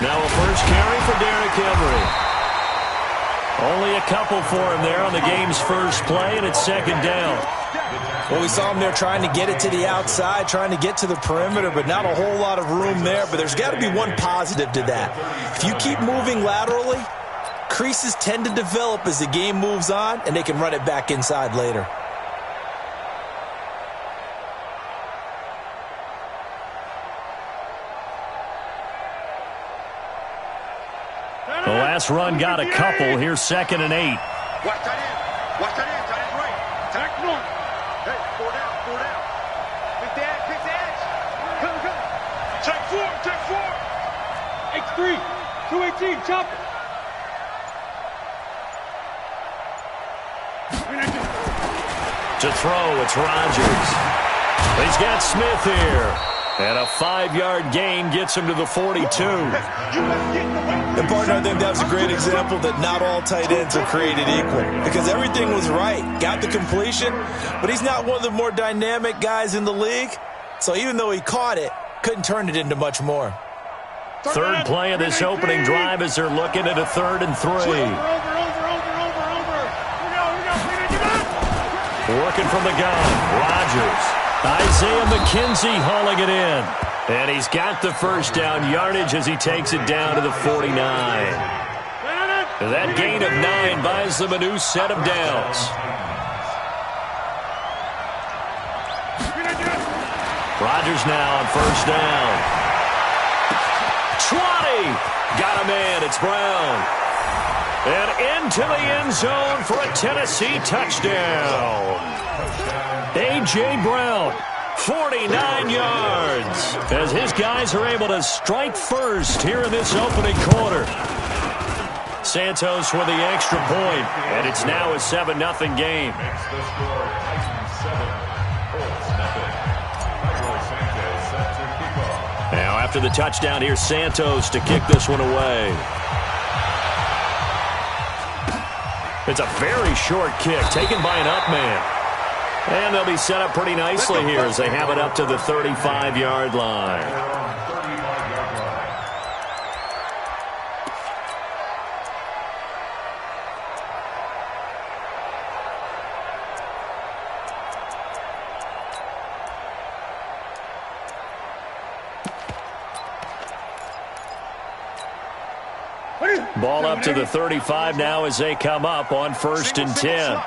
Now a first carry for Derrick Henry. Only a couple for him there on the game's first play, and it's second down. Well, we saw him there trying to get it to the outside, trying to get to the perimeter, but not a whole lot of room there. But there's got to be one positive to that. If you keep moving laterally, creases tend to develop as the game moves on, and they can run it back inside later. The last run got a couple. Here's 2nd and 8. Watch that in. Watch that in. Tight end right. Tack one. Hey, 4 down. 4 down. Big edge. Come. Take 4. H3. 218. Chop it. To throw, it's Rodgers. He's got Smith here. And a 5-yard gain gets him to the 42. And partner, I think that was a great example that not all tight ends are created equal. Because everything was right. Got the completion, but he's not one of the more dynamic guys in the league. So even though he caught it, couldn't turn it into much more. Third play of this opening drive as they're looking at a 3rd and 3. Working from the gun, Rodgers. Isaiah McKenzie hauling it in. And he's got the first down yardage as he takes it down to the 49. That gain of 9 buys them a new set of downs. Rodgers now on first down. 20! Got him in. It's Brown. And into the end zone for a Tennessee touchdown. A.J. Brown, 49 yards, as his guys are able to strike first here in this opening quarter. Santos with the extra point, and it's now a 7-0 game. Now after the touchdown, here's Santos to kick this one away. It's a very short kick taken by an up man. And they'll be set up pretty nicely here as they have it up to the 35-yard line. Ball up to the 35 now as they come up on 1st and 10.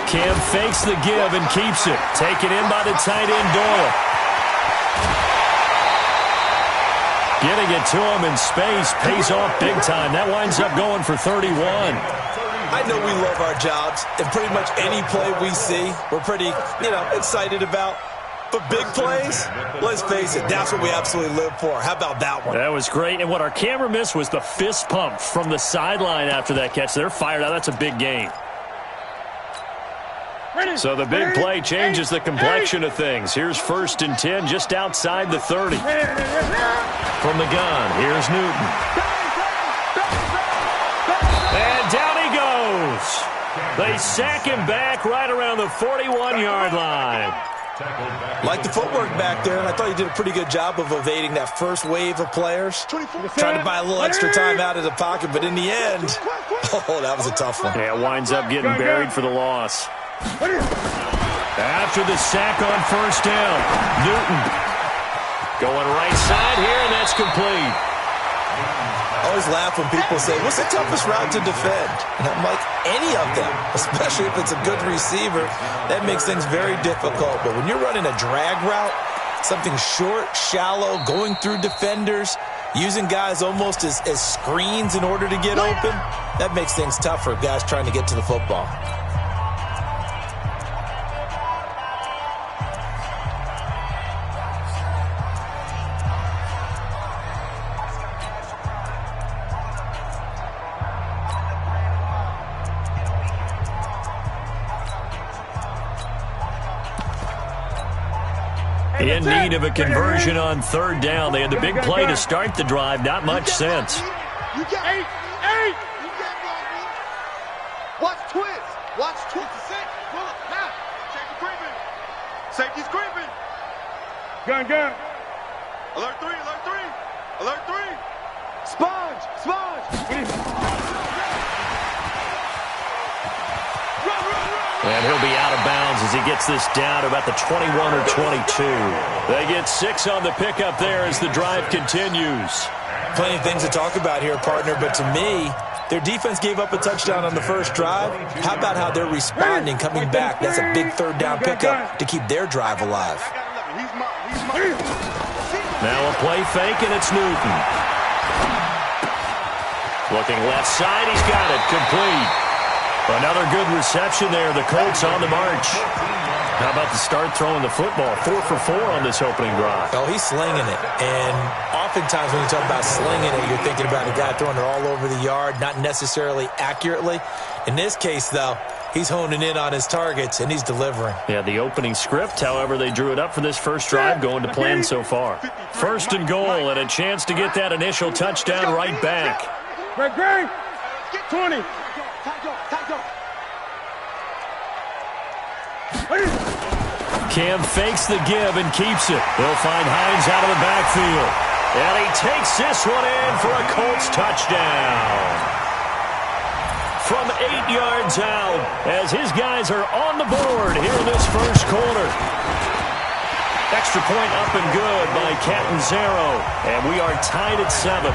Cam fakes the give and keeps it. Taken in by the tight end, Doyle. Getting it to him in space pays off big time. That winds up going for 31. I know we love our jobs, and pretty much any play we see, we're pretty, excited about. But big plays, let's face it, that's what we absolutely live for. How about that one? That was great, and what our camera missed was the fist pump from the sideline after that catch. They're fired out. That's a big game. So the big play changes the complexion of things. Here's 1st and 10 just outside the 30. From the gun, here's Newton. And down he goes. They sack him back right around the 41-yard line. Like the footwork back there, and I thought he did a pretty good job of evading that first wave of players. Trying to buy a little extra time out of the pocket, but in the end, that was a tough one. Yeah, winds up getting buried for the loss. After the sack on 1st down, Newton going right side here, and that's complete. I always laugh when people say, what's the toughest route to defend? And I'm like, any of them, especially if it's a good receiver. That makes things very difficult. But when you're running a drag route, something short, shallow, going through defenders, using guys almost as screens in order to get open, that makes things tough for guys trying to get to the football. In need of a conversion on 3rd down. They had the big play to start the drive. Not much sense. You got 8. You got Watch twist. Watch twist. Pull up. Now. Check the Safety's creeping. Gun. Alert 3, alert 3. Alert 3. Sponge. And he'll be out of bounds as he gets this down to about the 21 or 22. They get 6 on the pickup there as the drive continues. Plenty of things to talk about here, partner, but to me, their defense gave up a touchdown on the first drive. How about how they're responding, coming back? That's a big third down pickup to keep their drive alive. He's mine. Now a play fake, and it's Newton. Looking left side, he's got it, complete. Another good reception there. The Colts on the march. How about the start throwing the football? 4 for 4 on this opening drive. Oh, he's slinging it. And oftentimes when you talk about slinging it, you're thinking about a guy throwing it all over the yard, not necessarily accurately. In this case, though, he's honing in on his targets, and he's delivering. Yeah, the opening script, however, they drew it up for this first drive, going to plan so far. First and goal, and a chance to get that initial touchdown right back. Greg, 20. Cam fakes the give and keeps it. They'll find Hines out of the backfield. And he takes this one in for a Colts touchdown. From 8 yards out, as his guys are on the board here in this first quarter. Extra point up and good by Catanzaro. And we are tied at 7.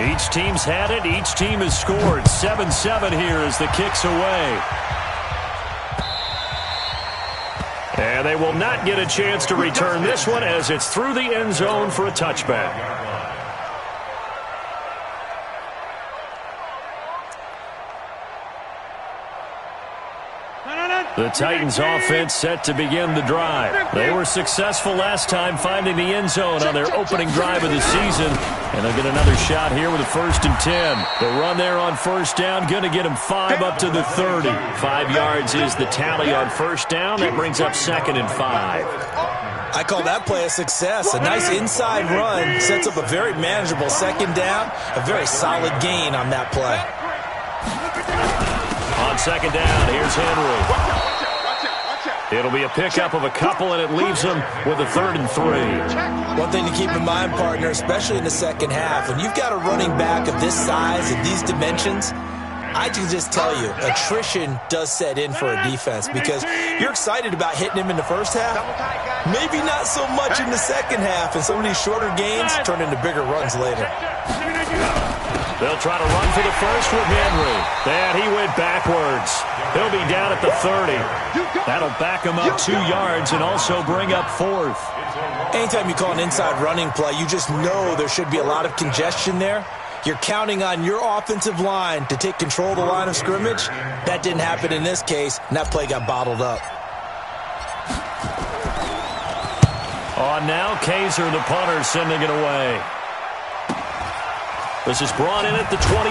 Each team's had it. Each team has scored. 7-7 here as the kick's away. And they will not get a chance to return this one as it's through the end zone for a touchback. The Titans offense set to begin the drive. They were successful last time finding the end zone on their opening drive of the season. And they'll get another shot here with a 1st and 10. The run there on first down, going to get them 5 up to the 30. 5 yards is the tally on first down. That brings up 2nd and 5. I call that play a success. A nice inside run sets up a very manageable 2nd down. A very solid gain on that play. On 2nd down, here's Henry. It'll be a pickup of a couple, and it leaves them with a 3rd and 3. One thing to keep in mind, partner, especially in the second half, when you've got a running back of this size and these dimensions, I can just tell you, attrition does set in for a defense because you're excited about hitting him in the first half. Maybe not so much in the second half, and some of these shorter gains turn into bigger runs later. They'll try to run for the first with Henry. And he went backwards. He'll be down at the 30. That'll back him up 2 yards and also bring up 4th. Anytime you call an inside running play, you just know there should be a lot of congestion there. You're counting on your offensive line to take control of the line of scrimmage. That didn't happen in this case, and that play got bottled up. On now, Kaiser, the punter, sending it away. This is brought in at the 21.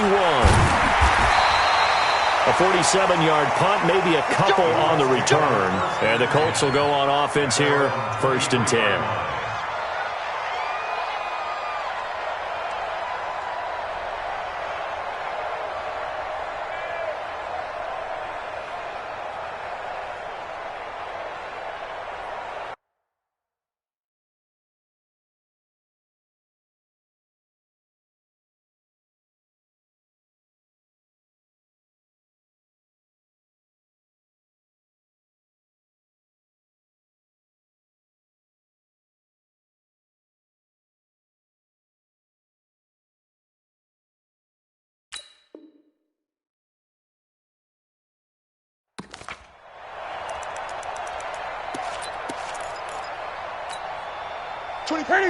A 47-yard punt, maybe a couple on the return. And the Colts will go on offense here, 1st and 10.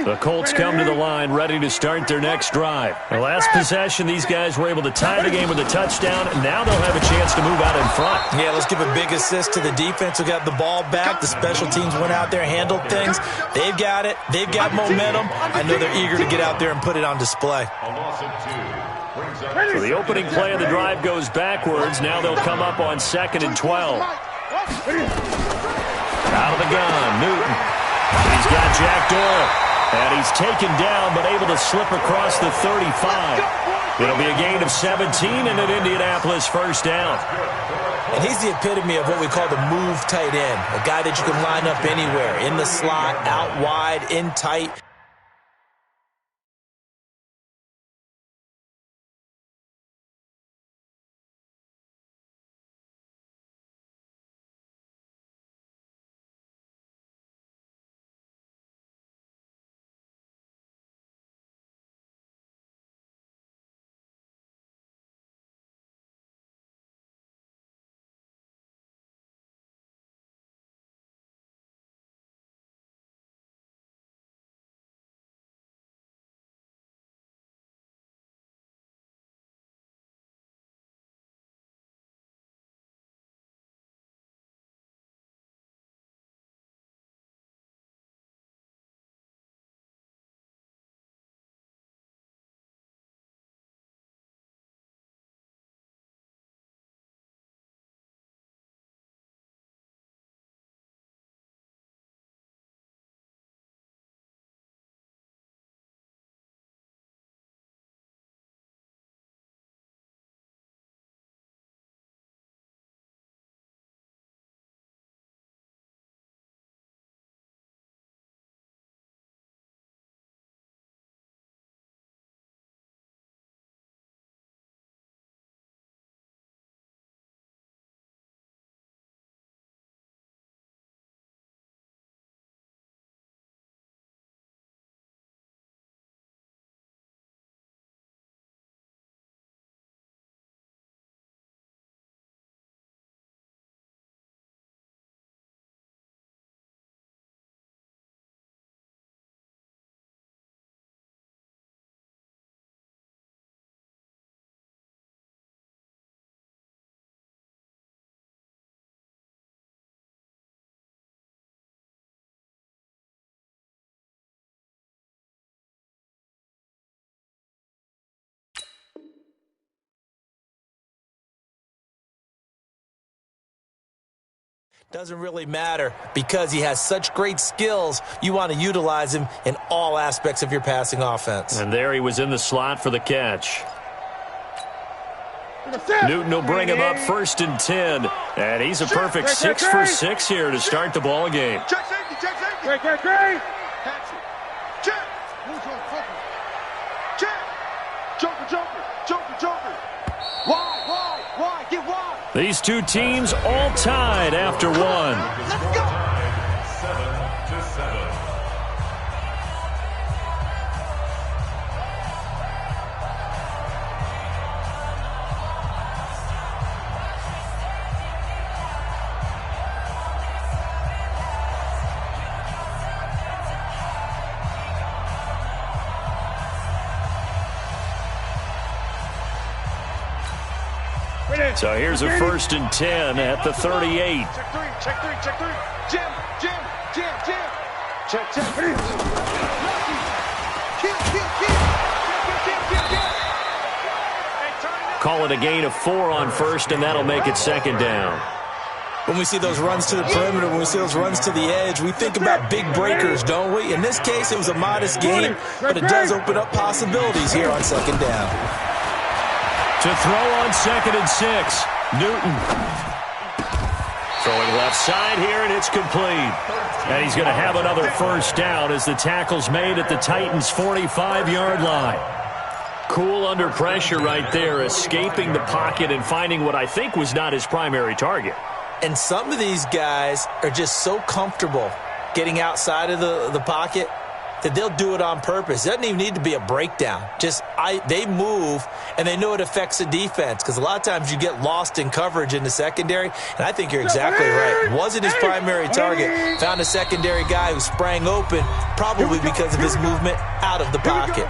The Colts come to the line ready to start their next drive. The last possession, these guys were able to tie the game with a touchdown, and now they'll have a chance to move out in front. Yeah, let's give a big assist to the defense who got the ball back. The special teams went out there, handled things. They've got it. They've got momentum. I know they're eager to get out there and put it on display. So the opening play of the drive goes backwards. Now they'll come up on 2nd and 12. Out of the gun, Newton. He's got Jack Doyle. And he's taken down, but able to slip across the 35. It'll be a gain of 17 and an Indianapolis first down. And he's the epitome of what we call the move tight end, a guy that you can line up anywhere, in the slot, out wide, in tight. Doesn't really matter because he has such great skills. You want to utilize him in all aspects of your passing offense. And there he was in the slot for the catch. Newton will bring him up 1st and 10. And he's a perfect 6 for 6 here to start the ball game. Check safety, check safety. Great. Pass it. Check. Check. Joker. Wide, get wide. These two teams all tied after one. Let's go. 7-7. So here's a 1st and 10 at the 38. Check three. Jim. Check. Call it a gain of 4 on 1st, and that'll make it 2nd down. When we see those runs to the perimeter, when we see those runs to the edge, we think about big breakers, don't we? In this case, it was a modest gain, but it does open up possibilities here on 2nd down. To throw on 2nd and 6, Newton. Throwing left side here, and it's complete. And he's going to have another 1st down as the tackle's made at the Titans' 45-yard line. Cool under pressure right there, escaping the pocket and finding what I think was not his primary target. And some of these guys are just so comfortable getting outside of the pocket that they'll do it on purpose. It doesn't even need to be a breakdown. They move, and they know it affects the defense because a lot of times you get lost in coverage in the secondary, and I think you're exactly right. Wasn't his primary target. Found a secondary guy who sprang open, probably because of his movement out of the pocket.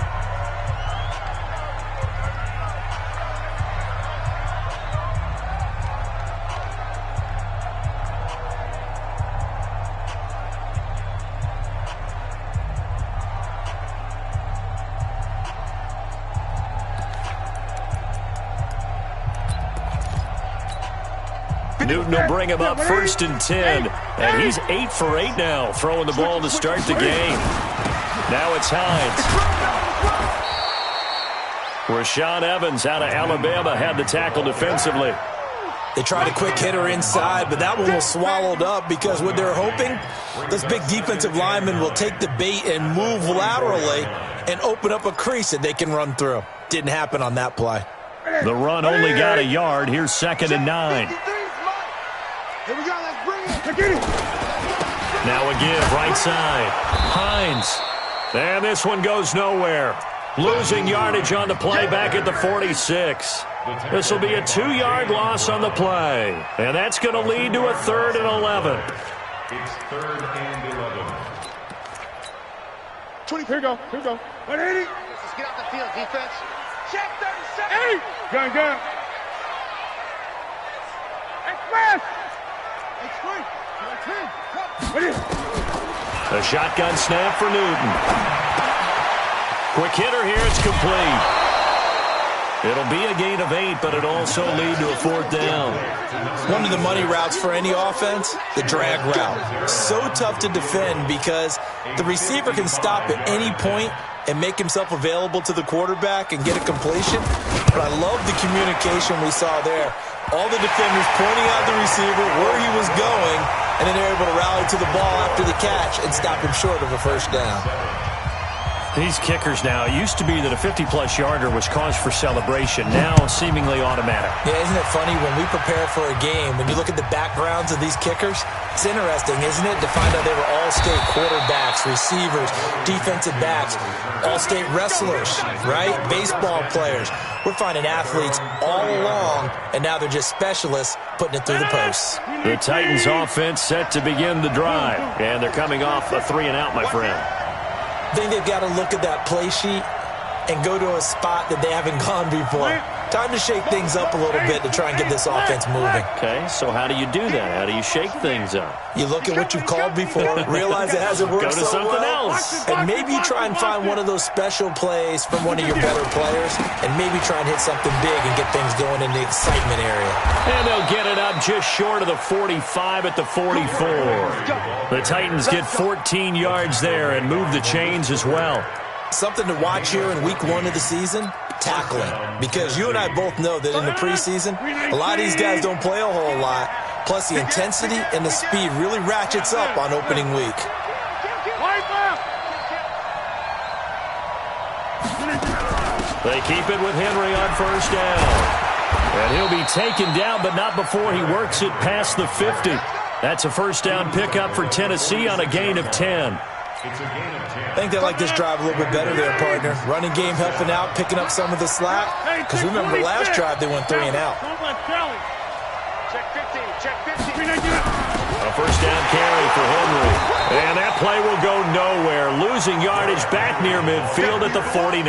Newton will bring him up 1st and 10. And he's 8 for 8 now, throwing the ball to start the game. Now it's Hines. Rashaan Evans out of Alabama had the tackle defensively. They tried a quick hitter inside, but that one was swallowed up because what they're hoping, those big defensive linemen will take the bait and move laterally and open up a crease that they can run through. Didn't happen on that play. The run only got a yard. Here's 2nd and 9. Here we go. Let's bring it. Now a give, right side. Hines. And this one goes nowhere. Losing yardage on the play back at the 46. This will be a 2-yard loss on the play. And that's going to lead to a 3rd and 11. It's 3rd and 11. 20. Here we go. 180. Let's get off the field, defense. Check 37. Hey. Gun. Express. It's free. 10. Ready. A shotgun snap for Newton. Quick hitter here. It's complete. It'll be a gain of 8, but it'll also lead to a 4th down. One of the money routes for any offense, the drag route. So tough to defend because the receiver can stop at any point and make himself available to the quarterback and get a completion. But I love the communication we saw there. All the defenders pointing out the receiver, where he was going, and then they're able to rally to the ball after the catch and stop him short of a 1st down. These kickers now, it used to be that a 50-plus yarder was cause for celebration. Now seemingly automatic. Yeah, isn't it funny when we prepare for a game, when you look at the backgrounds of these kickers, it's interesting, isn't it, to find out they were all-state quarterbacks, receivers, defensive backs, all-state wrestlers, right? Baseball players. We're finding athletes all along, and now they're just specialists putting it through the posts. The Titans offense set to begin the drive, and they're coming off a 3-and-out, my friend. I think they've got to look at that play sheet and go to a spot that they haven't gone before. Time to shake things up a little bit to try and get this offense moving. Okay, so how do you do that? How do you shake things up? You look at what you've called before, realize it hasn't worked Go to so something well, else. and maybe you try and find one of those special plays from one of your better players, and maybe try and hit something big and get things going in the excitement area. And they'll get it up just short of the 45 at the 44. The Titans get 14 yards there and move the chains as well. Something to watch here in week 1 of the season, tackling. Because you and I both know that in the preseason, a lot of these guys don't play a whole lot. Plus, the intensity and the speed really ratchets up on opening week. They keep it with Henry on 1st down. And he'll be taken down, but not before he works it past the 50. That's a 1st down pickup for Tennessee on a gain of 10. I think they like this drive a little bit better there, partner. Running game helping out, picking up some of the slack. Because remember, last drive they went 3-and-out. Check 15. Check 15. A 1st down carry for Henry. And that play will go nowhere. Losing yardage back near midfield at the 49.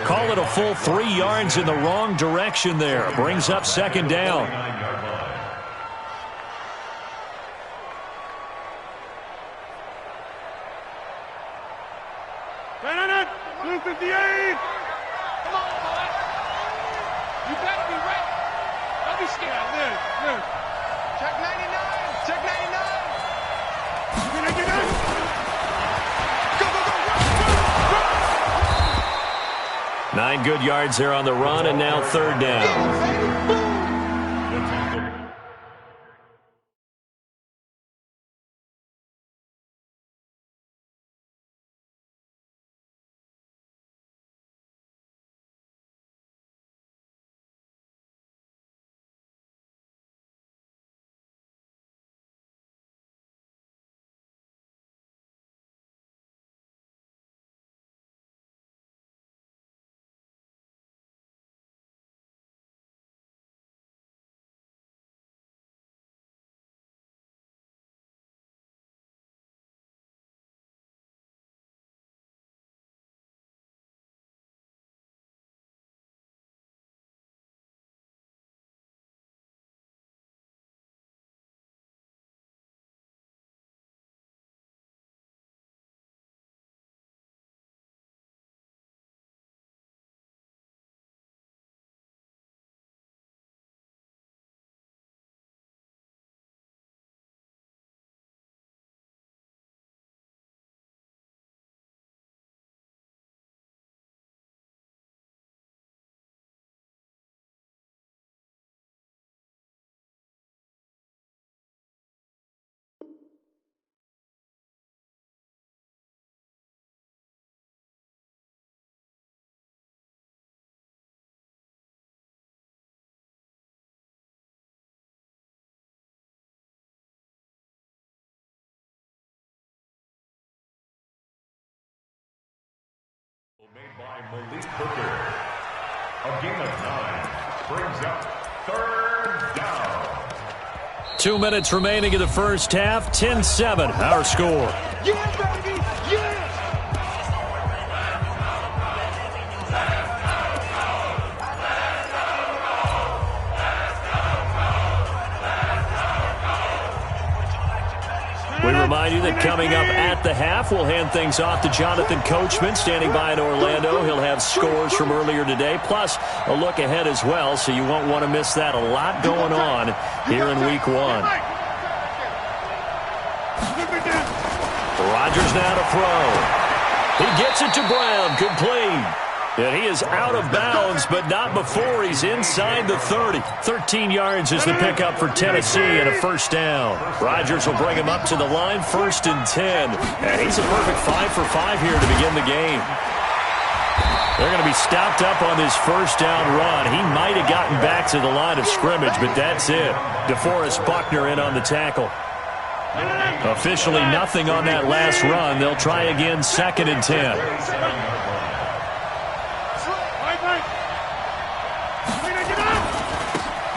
Call it a full 3 yards in the wrong direction there. Brings up 2nd down. Blue 58. Come on, boy. You better be ready. Don't be scared. Live. Check 99. Check 99. Go. 9 good yards there on the run, and now 3rd down. A game of 9 brings up third down. 2 minutes remaining in the first half. 10-7, our score. Yeah, baby! Yeah! We remind you that coming up at the half, we'll hand things off to Jonathan Coachman, standing by in Orlando. He'll have scores from earlier today, plus a look ahead as well, so you won't want to miss that. A lot going on here in Week 1. Rodgers now to throw. He gets it to Brown, complete. And he is out of bounds, but not before he's inside the 30. 13 yards is the pickup for Tennessee and a first down. Rodgers will bring him up to the line, 1st and 10. And he's a perfect 5 for 5 here to begin the game. They're going to be stopped up on this first down run. He might have gotten back to the line of scrimmage, but that's it. DeForest Buckner in on the tackle. Officially nothing on that last run. They'll try again, 2nd and 10.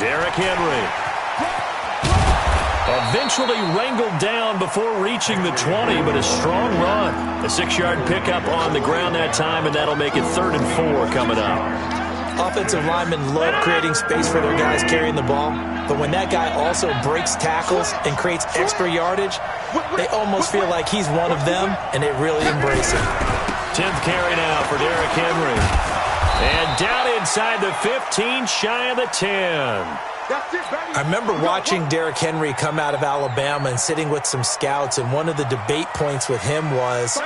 Derrick Henry. Eventually wrangled down before reaching the 20, but a strong run. A 6-yard pickup on the ground that time, and that'll make it 3rd and 4 coming up. Offensive linemen love creating space for their guys carrying the ball, but when that guy also breaks tackles and creates extra yardage, they almost feel like he's one of them, and they really embrace it. 10th carry now for Derrick Henry. And down inside the 15, shy of the 10. I remember watching Derrick Henry come out of Alabama and sitting with some scouts, and one of the debate points with him was,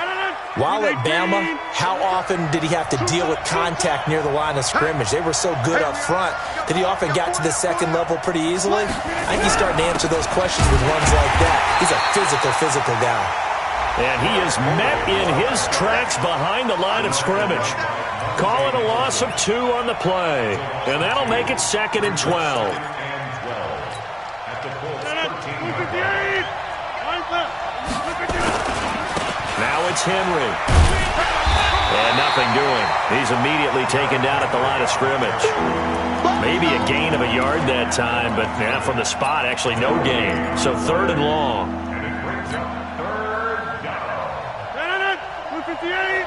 while at Bama, how often did he have to deal with contact near the line of scrimmage? They were so good up front that he often got to the second level pretty easily. I think he's starting to answer those questions with runs like that. He's a physical guy. And he is met in his tracks behind the line of scrimmage. Call it a loss of 2 on the play. And that'll make it 2nd and 12. Now it's Henry. And nothing doing. He's immediately taken down at the line of scrimmage. Maybe a gain of a yard that time, but yeah, from the spot, actually no gain. So 3rd and long. And it brings up third down. 58.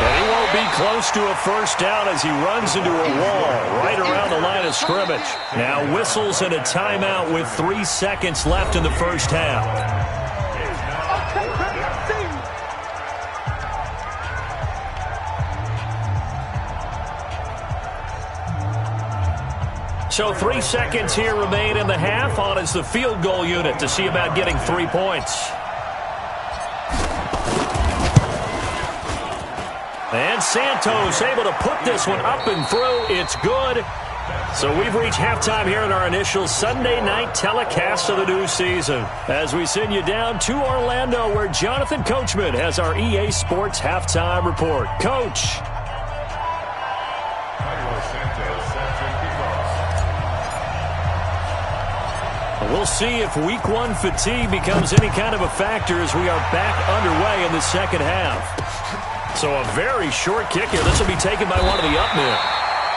And he won't be close to a first down as he runs into a wall right around the line of scrimmage. Now whistles and a timeout with 3 seconds left in the first half. So 3 seconds here remain in the half. On is the field goal unit to see about getting 3 points. And Santos able to put this one up and through. It's good. So we've reached halftime here in our initial Sunday night telecast of the new season, as we send you down to Orlando, where Jonathan Coachman has our EA Sports halftime report. Coach. We'll see if Week 1 fatigue becomes any kind of a factor as we are back underway in the second half. So a very short kick here. This will be taken by one of the up men.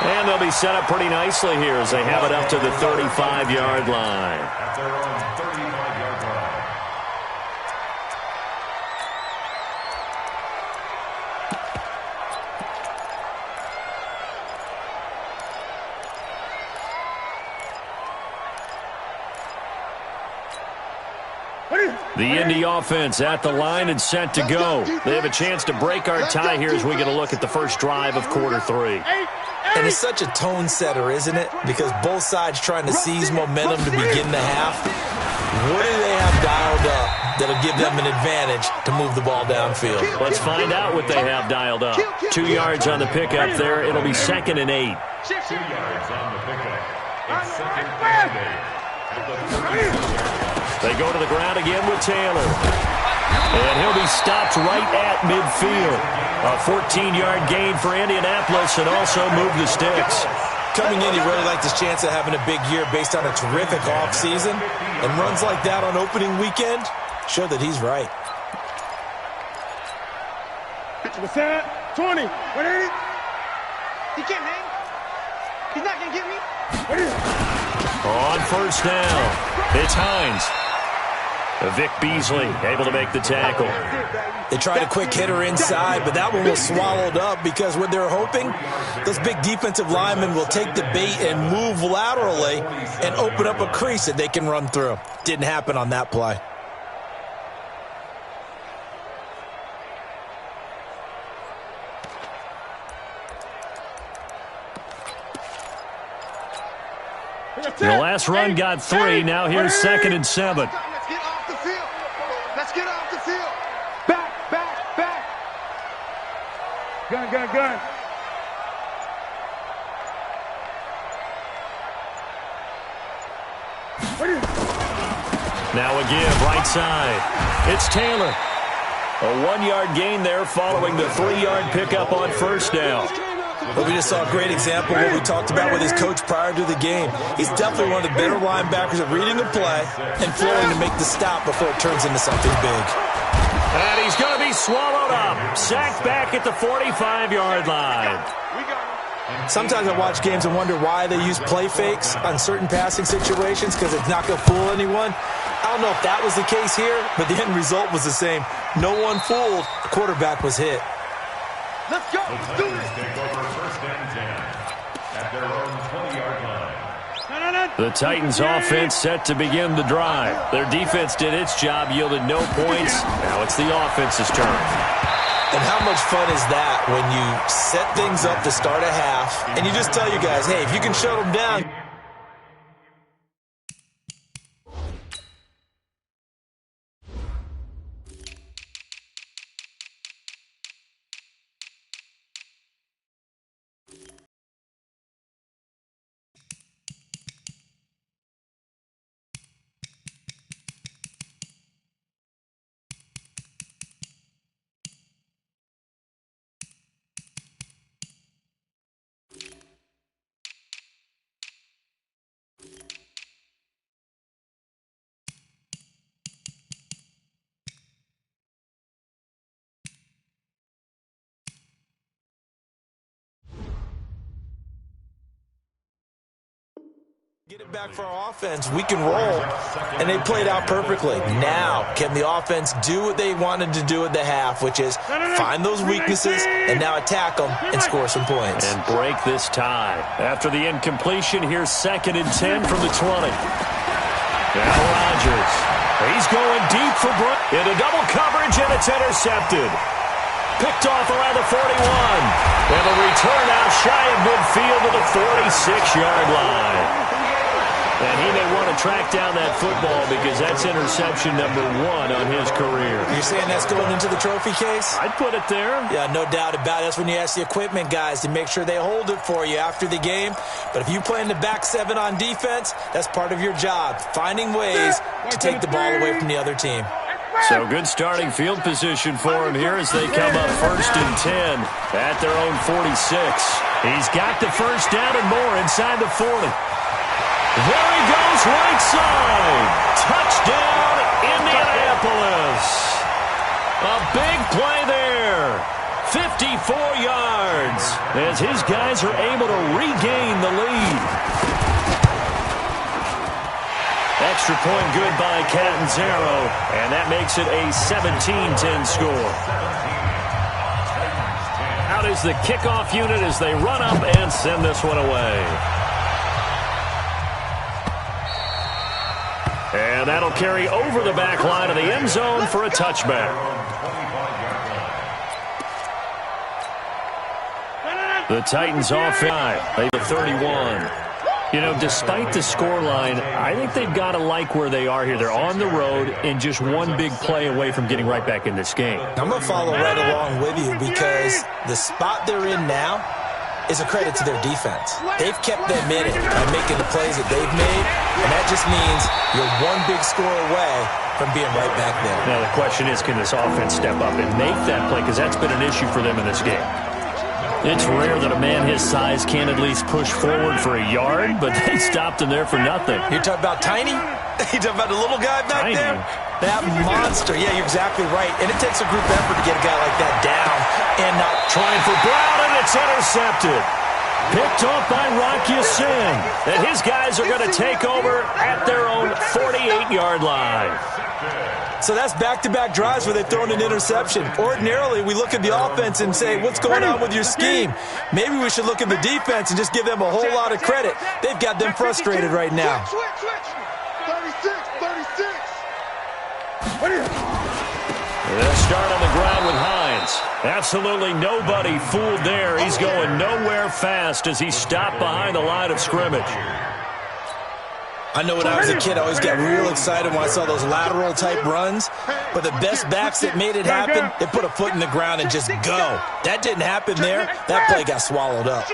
And they'll be set up pretty nicely here as they have it up to the 35-yard line. At their own 35-yard line. The Indy offense at the line and set to go. They have a chance to break our tie here as we get a look at the first drive of quarter 3. And it's such a tone setter, isn't it? Because both sides trying to seize momentum to begin the half. What do they have dialed up that'll give them an advantage to move the ball downfield? Let's find out what they have dialed up. 2 yards on the pickup there. It'll be 2nd and 8. 2 yards on the pickup. It's 2nd and 8. At the 30. They go to the ground again with Taylor. And he'll be stopped right at midfield. A 14-yard gain for Indianapolis and also move the sticks. Coming in, he really liked his chance of having a big year based on a terrific offseason. And runs like that on opening weekend show that he's right. What's that? 20. 180. He can't hang. He's not going to get me. On first down, it's Hines. Vic Beasley able to make the tackle. They tried a quick hitter inside, but that one was swallowed up because what they're hoping, those big defensive linemen will take the bait and move laterally and open up a crease that they can run through. Didn't happen on that play. The last run got 3. Now here's 2nd and 7. Let's get off the field. Let's get off the field. Back, back, back. Gun. Now a give, right side. It's Taylor. A 1-yard gain there following the 3-yard pickup on first down. But we just saw a great example of what we talked about with his coach prior to the game. He's definitely one of the better linebackers at reading the play and flowing to make the stop before it turns into something big. And he's going to be swallowed up. Sacked back at the 45-yard line. Sometimes I watch games and wonder why they use play fakes on certain passing situations because it's not going to fool anyone. I don't know if that was the case here, but the end result was the same. No one fooled. The quarterback was hit. Let's go. Let's do this. Take over first and 10 at their own 20-yard line. The Titans offense set to begin the drive. Their defense did its job, yielded no points. Now it's the offense's turn. And how much fun is that when you set things up to start a half and you just tell you guys, hey, if you can shut them down. Get it back for our offense. We can roll. And they played out perfectly. Now, can the offense do what they wanted to do at the half, which is find those weaknesses and now attack them and score some points. And break this tie. After the incompletion, here's 2nd and 10 from the 20. Now Rodgers. He's going deep for Brook. Into double coverage, and it's intercepted. Picked off around the 41. And the return out shy of midfield to the 46-yard line. And he may want to track down that football because that's interception number 1 on his career. You're saying that's going into the trophy case? I'd put it there. Yeah, no doubt about it. That's when you ask the equipment guys to make sure they hold it for you after the game. But if you play in the back 7 on defense, that's part of your job, finding ways to take the ball away from the other team. So good starting field position for him here as they come up 1st and 10 at their own 46. He's got the first down and more inside the 40. There he goes, right side. Touchdown, Indianapolis. A big play there. 54 yards as his guys are able to regain the lead. Extra point good by Catanzaro, and that makes it a 17-10 score. Out is the kickoff unit as they run up and send this one away. And that'll carry over the back line of the end zone for a touchback. The Titans off 5. They have 31. You know, despite the scoreline, I think they've got to like where they are here. They're on the road and just one big play away from getting right back in this game. I'm going to follow right along with you because the spot they're in now is a credit to their defense. They've kept them in it by making the plays that they've made, and that just means you're one big score away from being right back there. Now, the question is, can this offense step up and make that play? Because that's been an issue for them in this game. It's rare that a man his size can't at least push forward for a yard, but they stopped him there for nothing. You're talking about tiny? You're talking about the little guy back Tiny. there? That monster. Yeah, you're exactly right. And it takes a group effort to get a guy like that down. And not Trying for Brown, and it's intercepted. Picked off by Rocky Sin. And his guys are going to take over at their own 48-yard line. So that's back-to-back drives where they've thrown an interception. Ordinarily, we look at the offense and say, what's going on with your scheme? Maybe we should look at the defense and just give them a whole lot of credit. They've got them frustrated right now. Switch. 36. They'll start on the ground with Hines. Absolutely nobody fooled there. He's going nowhere fast as he stopped behind the line of scrimmage. I know when I was a kid, I always got real excited when I saw those lateral-type runs. But the best backs that made it happen, they put a foot in the ground and just go. That didn't happen there. That play got swallowed up.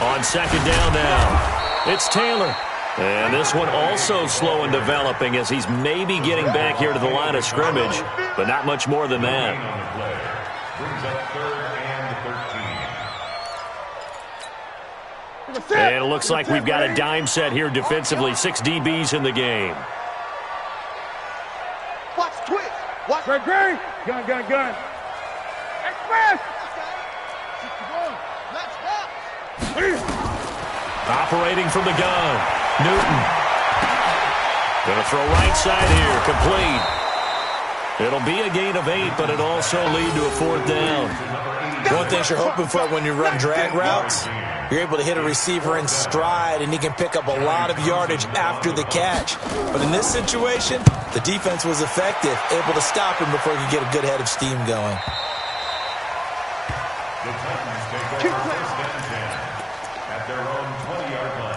On second down now, it's Taylor. And this one also slow in developing as he's maybe getting back here to the line of scrimmage, but not much more than that. Brings up 3rd and 13. And it looks like we've got a dime set here defensively. 6 DBs in the game. Watch twist. Watch. Gun. Express. Let's go. Operating from the gun, Newton. Going to throw right side here, complete. It'll be a gain of 8, but it'll also lead to a 4th down. One thing you're hoping for when you run drag routes, you're able to hit a receiver in stride, and he can pick up a lot of yardage after the catch. But in this situation, the defense was effective, able to stop him before he could get a good head of steam going. The Titans take over 1st and 10 at their own 20-yard line.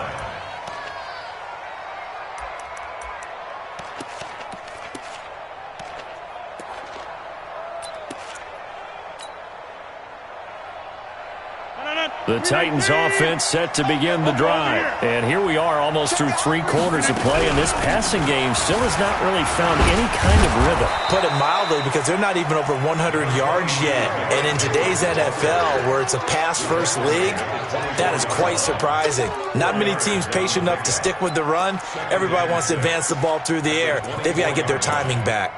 The Titans offense set to begin the drive. And here we are almost through 3 quarters of play, and this passing game still has not really found any kind of rhythm. Put it mildly, because they're not even over 100 yards yet. And in today's NFL, where it's a pass-first league, that is quite surprising. Not many teams patient enough to stick with the run. Everybody wants to advance the ball through the air. They've got to get their timing back.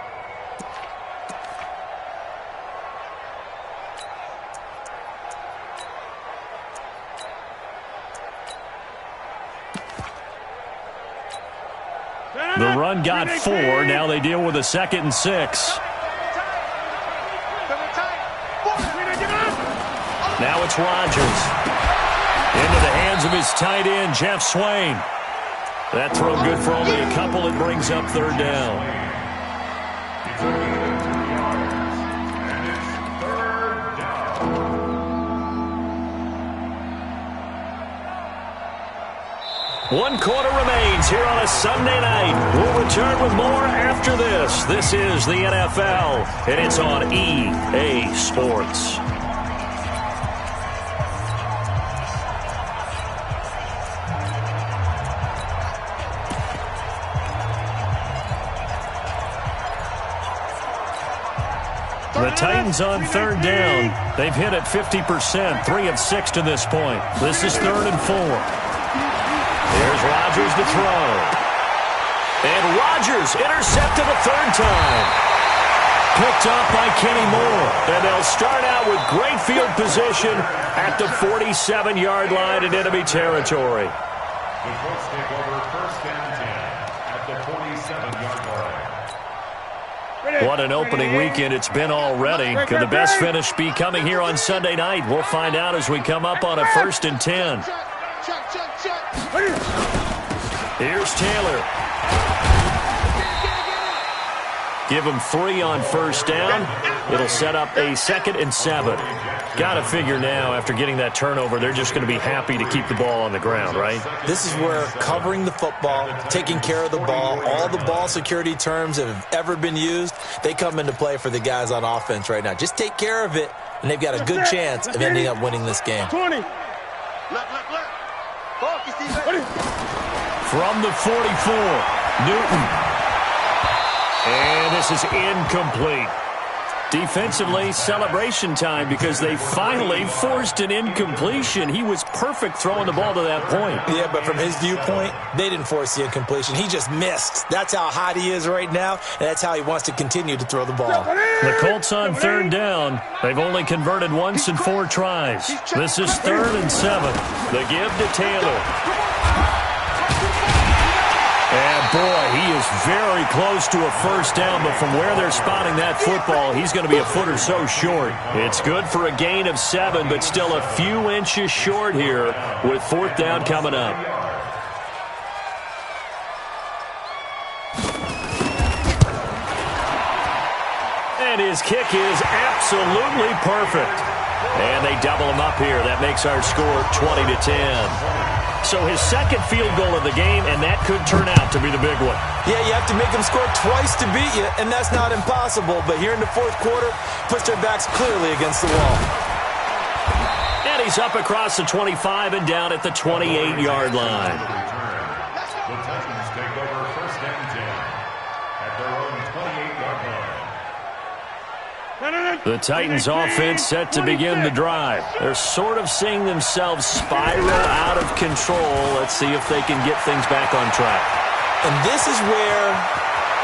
The run got 4. Now they deal with a 2nd and 6. Now it's Rodgers. Into the hands of his tight end, Jeff Swain. That throw good for only a couple. It brings up 3rd down. It's only 15 yards, and it's 3rd down. 1 quarter remains here on a Sunday night. We'll return with more after this. This is the NFL, and it's on EA Sports. The Titans on 3rd down. They've hit it 50%, 3 of 6 to this point. This is 3rd and 4. Here's Rodgers to throw. And Rodgers intercepted a 3rd time. Picked up by Kenny Moore. And they'll start out with great field position at the 47-yard line in enemy territory. The Colts take over 1st and 10 at the 47-yard line. What an opening weekend it's been already. Could the best finish be coming here on Sunday night? We'll find out as we come up on a 1st and 10. Here's Taylor. Give him 3 on 1st down. It'll set up a 2nd and 7. Got to figure now, after getting that turnover, they're just going to be happy to keep the ball on the ground, right? This is where covering the football, taking care of the ball, all the ball security terms that have ever been used, they come into play for the guys on offense right now. Just take care of it, and they've got a good chance of ending up winning this game. 20. From the 44, Newton. And this is incomplete. Defensively, celebration time because they finally forced an incompletion. He was perfect throwing the ball to that point. Yeah, but from his viewpoint, they didn't force the incompletion. He just missed. That's how hot he is right now, and that's how he wants to continue to throw the ball. The Colts on third down. They've only converted once in 4 tries. This is 3rd and 7. The give to Taylor. And boy, he is very close to a first down, but from where they're spotting that football, he's going to be a foot or so short. It's good for a gain of 7, but still a few inches short here with 4th down coming up. And his kick is absolutely perfect. And they double him up here. That makes our score 20-10. So his second field goal of the game, and that could turn out to be the big one. Yeah, you have to make them score twice to beat you, and that's not impossible. But here in the 4th quarter, puts their backs clearly against the wall. And he's up across the 25 and down at the 28-yard line. The Titans take over 1st and 10 at their own 28-yard line. The Titans offense set to begin the drive. They're sort of seeing themselves spiral out of control. Let's see if they can get things back on track. And this is where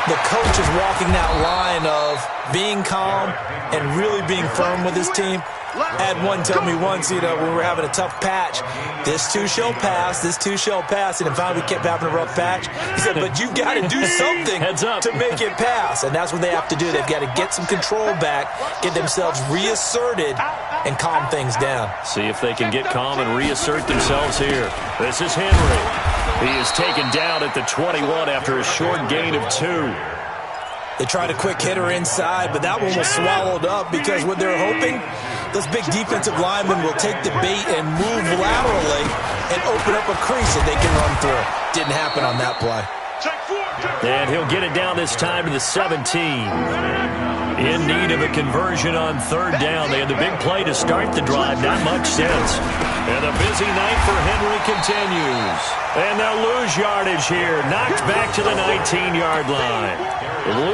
the coach is walking that line of being calm and really being firm with his team. I had one tell me once, when we were having a tough patch, this too shall pass, this too shall pass, and finally we kept having a rough patch. He said, but you've got to do something to make it pass, and that's what they have to do. They've got to get some control back, get themselves reasserted, and calm things down. See if they can get calm and reassert themselves here. This is Henry. He is taken down at the 21 after a short gain of 2. They tried a quick hitter inside, but that one was swallowed up because what they're hoping, those big defensive linemen will take the bait and move laterally and open up a crease that they can run through. Didn't happen on that play. And he'll get it down this time to the 17. In need of a conversion on 3rd down. They had the big play to start the drive. Not much sense. And the busy night for Henry continues. And they'll lose yardage here. Knocked back to the 19-yard line.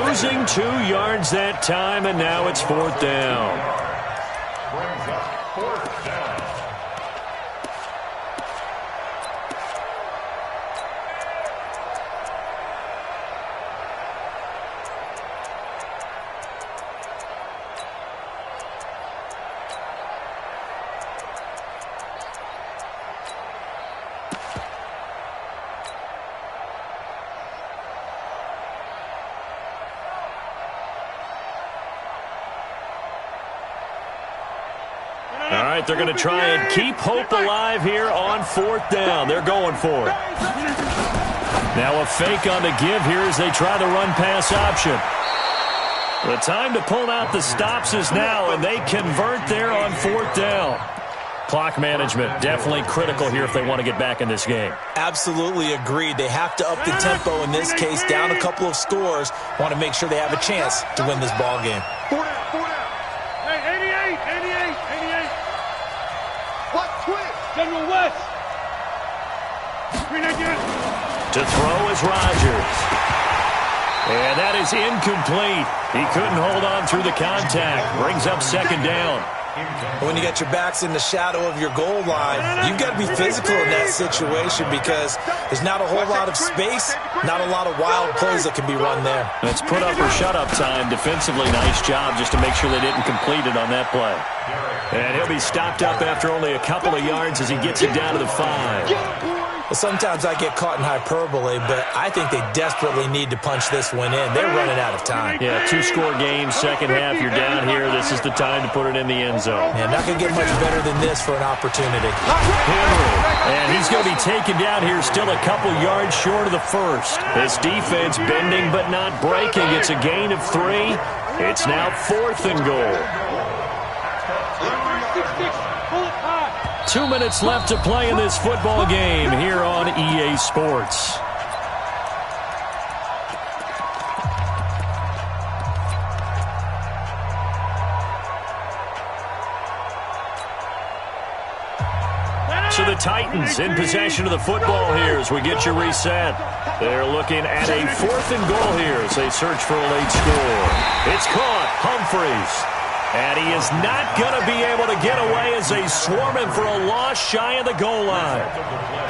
Losing 2 yards that time, and now it's 4th down. Brings up 4th down. All right, they're going to try and keep hope alive here on 4th down. They're going for it. Now a fake on the give here as they try the run-pass option. The time to pull out the stops is now, and they convert there on 4th down. Clock management, definitely critical here if they want to get back in this game. Absolutely agreed. They have to up the tempo in this case, down a couple of scores. Want to make sure they have a chance to win this ball game. 4 down, 4 down. Hey, 88. What? Twist. General West. Green again. To throw is Rodgers. And that is incomplete. He couldn't hold on through the contact. Brings up 2nd down. When you got your backs in the shadow of your goal line, you've got to be physical in that situation because there's not a whole lot of space, not a lot of wild plays that can be run there. It's put up or shut up time. Defensively, nice job just to make sure they didn't complete it on that play. And he'll be stopped up after only a couple of yards as he gets it down to the 5. Well, sometimes I get caught in hyperbole, but I think they desperately need to punch this one in. They're running out of time. Yeah, 2-score game, second half, you're down here. This is the time to put it in the end zone. Yeah, not going to get much better than this for an opportunity. Henry, and he's going to be taken down here still a couple yards short of the first. This defense bending but not breaking. It's a gain of 3. It's now 4th and goal. 2 minutes left to play in this football game here on EA Sports. So the Titans in possession of the football here as we get you reset. They're looking at a 4th and goal here as they search for a late score. It's caught. Humphreys. And he is not going to be able to get away as they swarm him for a loss shy of the goal line.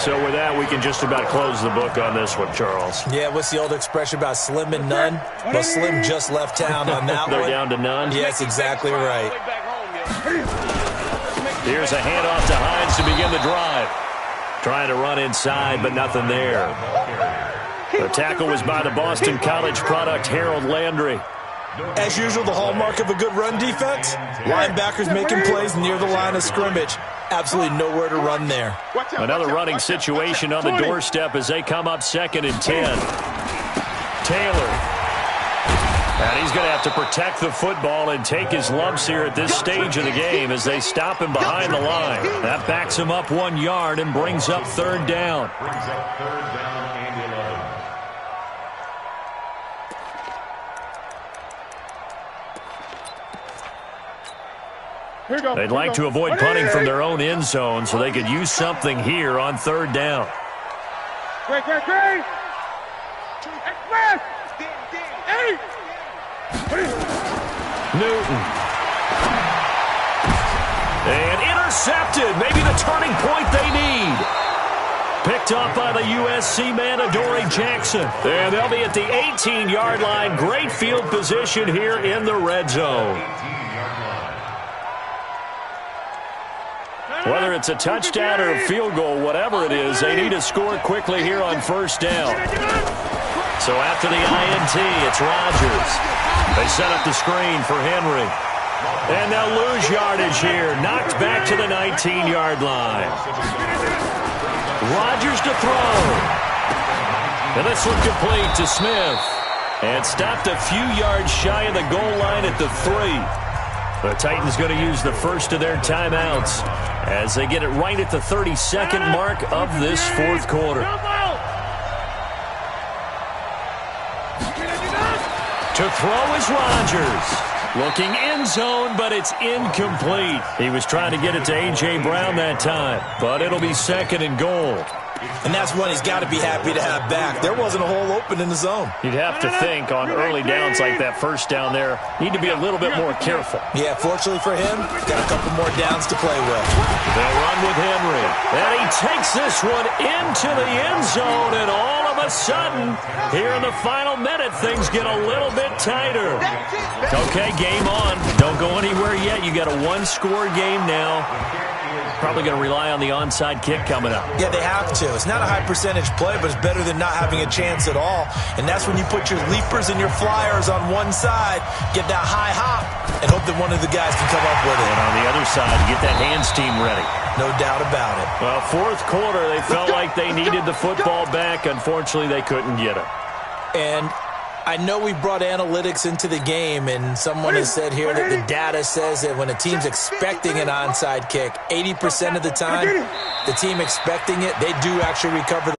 So with that, we can just about close the book on this one, Charles. Yeah, what's the old expression about slim and none? Well, Slim just left town on that They're one. down to none? Yes, exactly right. Here's a handoff to Hines to begin the drive. Trying to run inside, but nothing there. The tackle was by the Boston College product, Harold Landry. As usual, the hallmark of a good run defense, linebackers making plays near the line of scrimmage. Absolutely nowhere to run there. Another running situation on the doorstep as they come up 2nd and 10. Taylor. And he's going to have to protect the football and take his lumps here at this stage of the game as they stop him behind the line. That backs him up 1 yard and brings up 3rd down. Brings up 3rd down and 11. They'd like to avoid punting from their own end zone so they could use something here on 3rd down. Great. Express. Newton. And intercepted. Maybe the turning point they need. Picked up by the USC man, Adoree Jackson. And they'll be at the 18-yard line. Great field position here in the red zone. Whether it's a touchdown or a field goal, whatever it is, they need to score quickly here on 1st down. So after the INT, it's Rodgers. They set up the screen for Henry. And they'll lose yardage here. Knocked back to the 19-yard line. Rodgers to throw. And this one complete to Smith. And stopped a few yards shy of the goal line at the 3. The Titans going to use the first of their timeouts as they get it right at the 32nd mark of this 4th quarter. To throw is Rodgers. Looking end zone, but it's incomplete. He was trying to get it to A.J. Brown that time, but it'll be 2nd and goal. And that's one he's got to be happy to have back. There wasn't a hole open in the zone. You'd have to think on early downs like that 1st down there, need to be a little bit more careful. Yeah, fortunately for him, got a couple more downs to play with. They'll run with Henry. And he takes this one into the end zone, and all of a sudden, here in the final minute, things get a little bit tighter. Okay, game on. Don't go anywhere yet. You got a 1-score game now. Probably going to rely on the onside kick coming up. Yeah, they have to. It's not a high percentage play, but it's better than not having a chance at all. And that's when you put your leapers and your flyers on one side, get that high hop, and hope that one of the guys can come up with it. And on the other side, get that hands team ready. No doubt about it. Well, 4th quarter, they felt like they needed the football back. Unfortunately, they couldn't get it. And I know we brought analytics into the game, and someone has said here that the data says that when a team's expecting an onside kick, 80% of the time, the team expecting it, they do actually recover